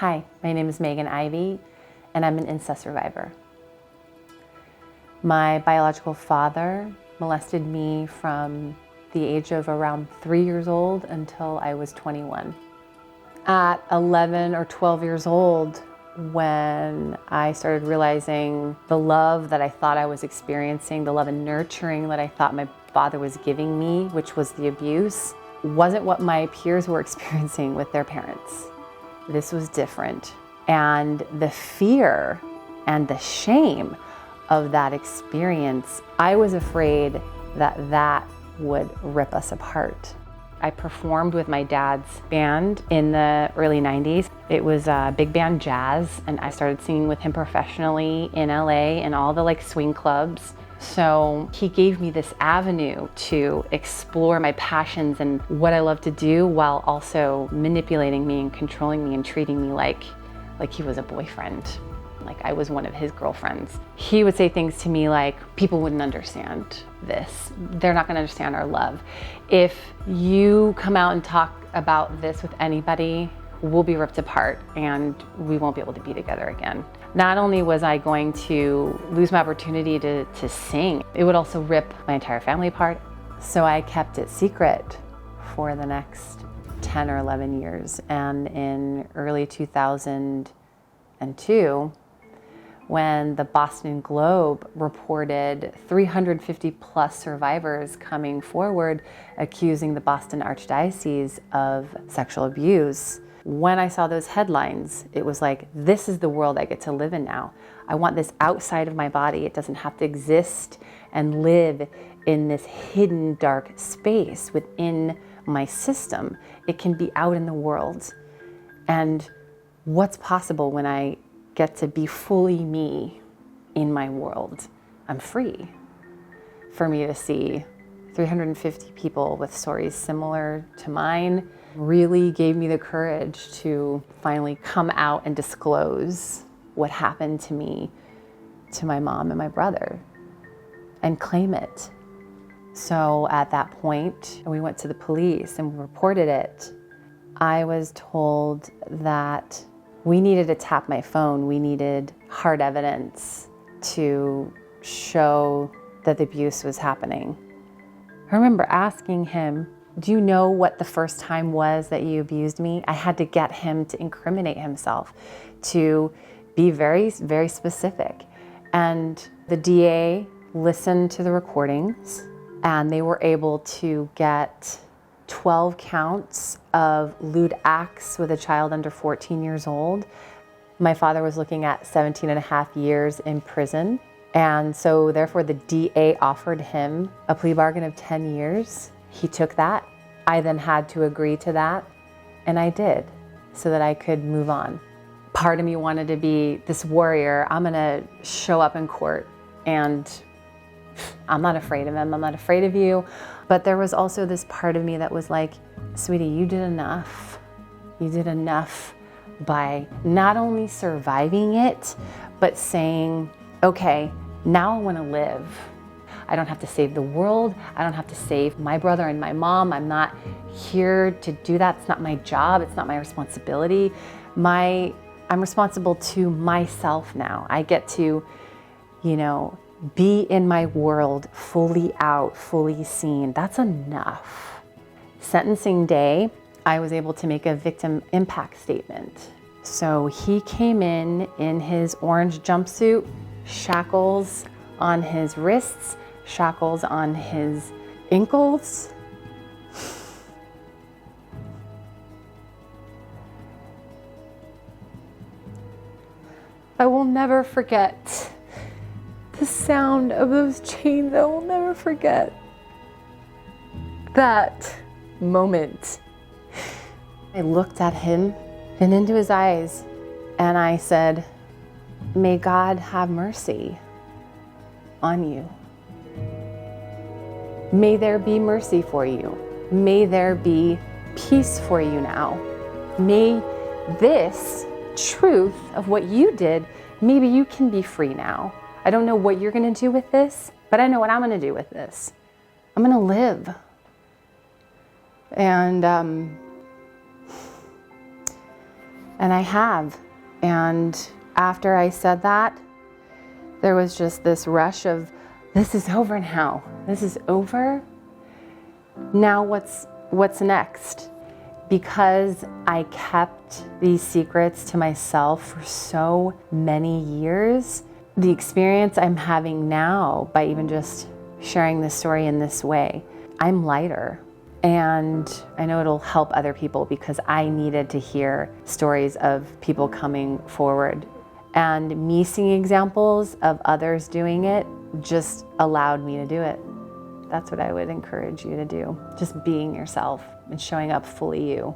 Hi, my name is Megan Ivy, and I'm an incest survivor. My biological father molested me from the age of around 3 years old until I was 21. At 11 or 12 years old, when I started realizing the love that I thought I was experiencing, the love and nurturing that I thought my father was giving me, which was the abuse, wasn't what my peers were experiencing with their parents. This was different. And the fear and the shame of that experience, I was afraid that that would rip us apart. I performed with my dad's band in the early 90s. It was big band jazz, and I started singing with him professionally in LA and all the swing clubs. So he gave me this avenue to explore my passions and what I love to do, while also manipulating me and controlling me and treating me like he was a boyfriend, like I was one of his girlfriends. He would say things to me like, people wouldn't understand this. They're not gonna understand our love. If you come out and talk about this with anybody, we'll be ripped apart and we won't be able to be together again. Not only was I going to lose my opportunity to sing, it would also rip my entire family apart. So I kept it secret for the next 10 or 11 years. And in early 2002, when the Boston Globe reported 350 plus survivors coming forward accusing the Boston Archdiocese of sexual abuse, when I saw those headlines, it was like, this is the world I get to live in now. I want this outside of my body. It doesn't have to exist and live in this hidden dark space within my system. It can be out in the world. And what's possible when I get to be fully me in my world? I'm free. For me to see 350 people with stories similar to mine really gave me the courage to finally come out and disclose what happened to me, to my mom and my brother, and claim it. So at that point, we went to the police and reported it. I was told that we needed to tap my phone. We needed hard evidence to show that the abuse was happening. I remember asking him, do you know what the first time was that you abused me? I had to get him to incriminate himself, to be very, very specific. And the DA listened to the recordings, and they were able to get 12 counts of lewd acts with a child under 14 years old. My father was looking at 17 and a half years in prison. And so therefore the DA offered him a plea bargain of 10 years. He took that. I then had to agree to that, and I did, so that I could move on. Part of me wanted to be this warrior. I'm gonna show up in court, and I'm not afraid of him, I'm not afraid of you. But there was also this part of me that was like, sweetie, you did enough. You did enough by not only surviving it, but saying, okay, now I wanna live. I don't have to save the world. I don't have to save my brother and my mom. I'm not here to do that. It's not my job. It's not my responsibility. I'm responsible to myself now. I get to, be in my world fully out, fully seen. That's enough. Sentencing day, I was able to make a victim impact statement. So he came in his orange jumpsuit, shackles on his wrists, shackles on his ankles. I will never forget the sound of those chains. I will never forget that moment. I looked at him and into his eyes, and I said, may God have mercy on you. May there be mercy for you. May there be peace for you now. May this truth of what you did, maybe you can be free now. I don't know what you're gonna do with this, but I know what I'm gonna do with this. I'm gonna live. And And I have. And after I said that, there was just this rush of, this is over now. This is over. Now what's next? Because I kept these secrets to myself for so many years, the experience I'm having now by even just sharing this story in this way, I'm lighter. And I know it'll help other people because I needed to hear stories of people coming forward. And me seeing examples of others doing it just allowed me to do it. That's what I would encourage you to do. Just being yourself and showing up fully you.